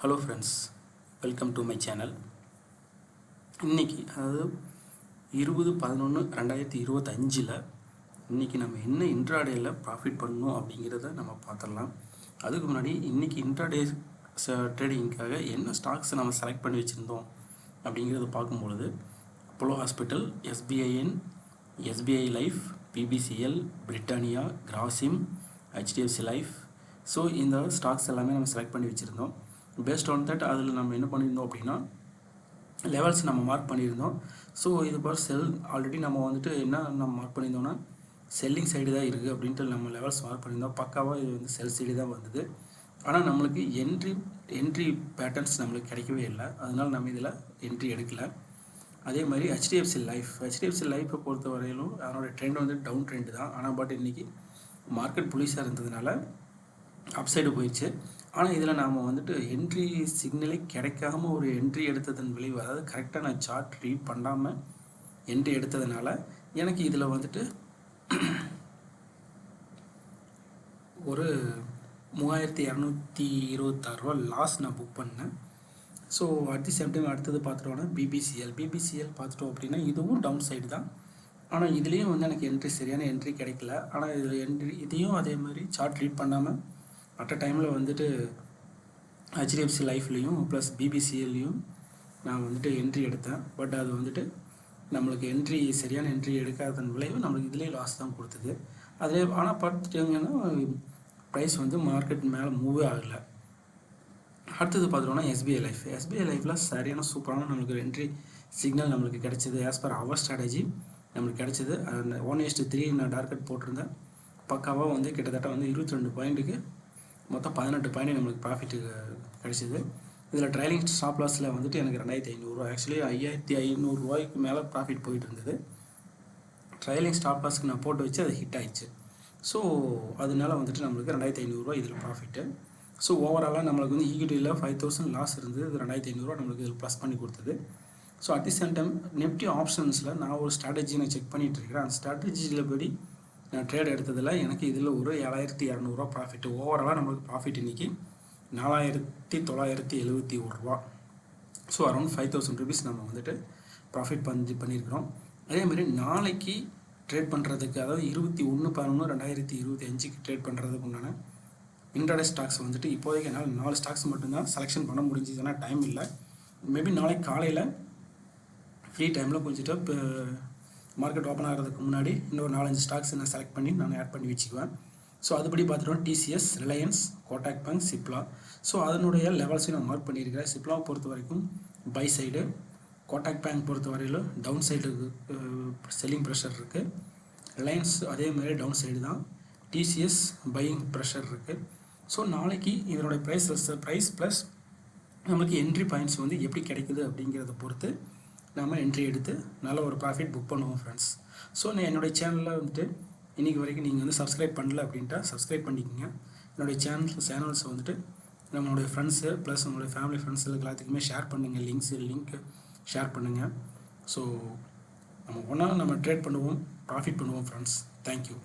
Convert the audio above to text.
Hello friends, welcome to my channel. இன்றைக்கி அதாவது 20/11/2025 இன்றைக்கி நம்ம என்ன இன்ட்ராடேயில் ப்ராஃபிட் பண்ணணும் அப்படிங்கிறத நம்ம பார்த்துடலாம். அதுக்கு முன்னாடி இன்றைக்கி இன்ட்ராடே ட்ரேடிங்காக என்ன ஸ்டாக்ஸை நம்ம செலக்ட் பண்ணி வச்சுருந்தோம் அப்படிங்கிறத பார்க்கும்பொழுது Apollo hospital, SBIN, SBI life, BPCL, Britannia, Grasim, HDFC life. So இந்த ஸ்டாக்ஸ் எல்லாமே நம்ம செலக்ட் பண்ணி வச்சுருந்தோம். பேஸ்ட் ஆன் தட் அதில் நம்ம என்ன பண்ணியிருந்தோம் அப்படின்னா லெவல்ஸ் நம்ம மார்க் பண்ணியிருந்தோம். ஸோ இது பார் செல் ஆல்ரெடி நம்ம வந்துட்டு என்ன நம்ம மார்க் பண்ணியிருந்தோம்னா செல்லிங் சைடு தான் இருக்குது அப்படின்ட்டு நம்ம லெவல்ஸ் மார்க் பண்ணியிருந்தோம். பக்காவாக இது வந்து செல் சைடு தான் வந்தது. ஆனால் நம்மளுக்கு என்ட்ரி பேட்டர்ன்ஸ் நம்மளுக்கு கிடைக்கவே இல்லை. அதனால் நம்ம இதில் என்ட்ரி எடுக்கலை. அதே மாதிரி ஹெச்டிஎஃப்சி லைஃப்பை பொறுத்த வரையிலும் அதனோட ட்ரெண்ட் வந்து டவுன் ட்ரெண்ட் தான். ஆனால் பட் இன்றைக்கி மார்க்கெட் புலிஸாக இருந்ததுனால அப்சைடு போயிடுச்சு. ஆனால் இதில் நாம் வந்துட்டு என்ட்ரி சிக்னலே கிடைக்காம ஒரு என்ட்ரி எடுத்ததன் விளைவு, அதாவது கரெக்டாக நான் சார்ட் ரீட் பண்ணாமல் என்ட்ரி எடுத்ததுனால எனக்கு இதில் வந்துட்டு ஒரு 3226 லாஸ் நான் புக் பண்ணேன். So at the same time அடுத்தது பார்த்துட்டோன்னா பிபிசிஎல் பார்த்துட்டோம் அப்படின்னா இதுவும் டவுன் சைடு தான். ஆனால் இதுலேயும் வந்து எனக்கு சரியான என்ட்ரி கிடைக்கல. ஆனால் இதில் இதையும் அதே மாதிரி சார்ட் ரீட் பண்ணாமல் அட் அ டைமில் வந்துட்டு ஹெச்டிஎஃப்சி லைஃப்லேயும் ப்ளஸ் பிபிசிஎல்லையும் நான் வந்துட்டு என்ட்ரி எடுத்தேன். பட் அது வந்துட்டு நம்மளுக்கு சரியான என்ட்ரி எடுக்காதன் விளைவு நம்மளுக்கு இதிலே லாஸ் தான் கொடுத்தது. அதிலே ஆனால் பார்த்துட்டிங்கன்னா ப்ரைஸ் வந்து மார்க்கெட் மேலே மூவே ஆகலை. அடுத்தது பார்த்துட்டோன்னா எஸ்பிஐ லைஃப்பில் சரியான சூப்பரான நம்மளுக்கு என்ட்ரி சிக்னல் நம்மளுக்கு கிடைச்சிது. ஆஸ் பர் அவர் ஸ்ட்ராட்டஜி நம்மளுக்கு கிடைச்சிது. 1:3 நான் டார்கெட் போட்டிருந்தேன். பக்காவாக வந்து கிட்டத்தட்ட வந்து 22 பாயிண்ட்டுக்கு மொத்தம் 18 பாயிண்ட் நம்மளுக்கு ப்ராஃபிட்டு கிடைச்சிது. இதில் ட்ரைலிங் ஸ்டாப் லாஸில் வந்துட்டு எனக்கு 2500 ஆக்சுவலி 5500 மேலே ப்ராஃபிட் போயிட்டு இருந்தது. ட்ரைலிங் ஸ்டாப் லாஸ்க்கு நான் போட்டு வச்சு அது ஹிட் ஆயிடுச்சு. ஸோ அதனால வந்துட்டு நம்மளுக்கு 2500 இதில் ப்ராஃபிட்டு. ஸோ ஓவராலாக நம்மளுக்கு வந்து ஈக்விட்டியில் 5000 லாஸ் இருந்தது. இது 2500 நம்மளுக்கு இதில் ப்ளஸ் பண்ணி கொடுத்தது. So at the same time nifty ஆப்ஷன்ஸில் நான் ஒரு ஸ்ட்ராட்டஜி நான் செக் பண்ணிகிட்டு இருக்கிறேன். அந்த ஸ்ட்ராட்டஜியில் படி நான் ட்ரேட் எடுத்ததில் எனக்கு இதில் ஒரு 7200 ப்ராஃபிட்டு. ஓவராலாக நம்மளுக்கு ப்ராஃபிட் இன்றைக்கி 4971. ஸோ அரௌண்ட் 5000 ருபீஸ் நம்ம வந்துட்டு ப்ராஃபிட் பண்ணியிருக்கிறோம். அதேமாதிரி நாளைக்கு ட்ரேட் பண்ணுறதுக்கு, அதாவது 21/11/2025 ட்ரேட் பண்ணுறதுக்கு உண்டான இன்ட்ராடே ஸ்டாக்ஸ் வந்துட்டு இப்போதைக்கு என்னால் 4 ஸ்டாக்ஸ் மட்டும்தான் செலெக்ஷன் பண்ண முடிஞ்சதுன்னா டைம் இல்லை. மேபி நாளைக்கு காலையில் ஃப்ரீ டைமில் கொஞ்சிட்டு இப்போ மார்க்கெட் ஓப்பன் ஆகிறதுக்கு முன்னாடி இன்னொரு 4-5 ஸ்டாக்ஸ் நான் செலக்ட் பண்ணி நான் ஆட் பண்ணி வச்சுக்குவேன். ஸோ அதுபடி பார்த்துட்டோம் TCS, Reliance, Kotak bank, Cipla. So அதனுடைய லெவல்ஸையும் நான் மார்க் பண்ணியிருக்கிறேன். சிப்லாவை பொறுத்த வரைக்கும் பை சைடு, கோட்டாக் பேங்க் பொறுத்த வரையிலும் டவுன் சைடு செல்லிங் ப்ரெஷர் இருக்குது. ரிலையன்ஸ் அதேமாதிரி டவுன் சைடு தான். டிசிஎஸ் பையிங் ப்ரெஷர் இருக்குது. ஸோ நாளைக்கு இதனுடைய ப்ரைஸ் ப்ளஸ் நமக்கு என்ட்ரி பாயிண்ட்ஸ் வந்து எப்படி கிடைக்குது அப்படிங்கிறத பொறுத்து நம்ம என்ட்ரி எடுத்து நல்ல ஒரு ப்ராஃபிட் புக் பண்ணுவோம் ஃப்ரெண்ட்ஸ். ஸோ நான் என்னுடைய சேனலில் வந்துட்டு இன்றைக்கி வரைக்கும் நீங்கள் வந்து சப்ஸ்கிரைப் பண்ணல அப்படின்ட்டா சப்ஸ்கிரைப் பண்ணிக்கோங்க. என்னுடைய சேனல்ஸை வந்துட்டு நம்மளுடைய ஃப்ரெண்ட்ஸு ப்ளஸ் நம்மளுடைய ஃபேமிலி ஃப்ரெண்ட்ஸ் எல்லாத்துக்குமே ஷேர் பண்ணுங்கள். லிங்க் ஷேர் பண்ணுங்கள். ஸோ நம்ம ஒன்றா நம்ம ட்ரேட் பண்ணுவோம், ப்ராஃபிட் பண்ணுவோம் ஃப்ரெண்ட்ஸ். தேங்க்யூ.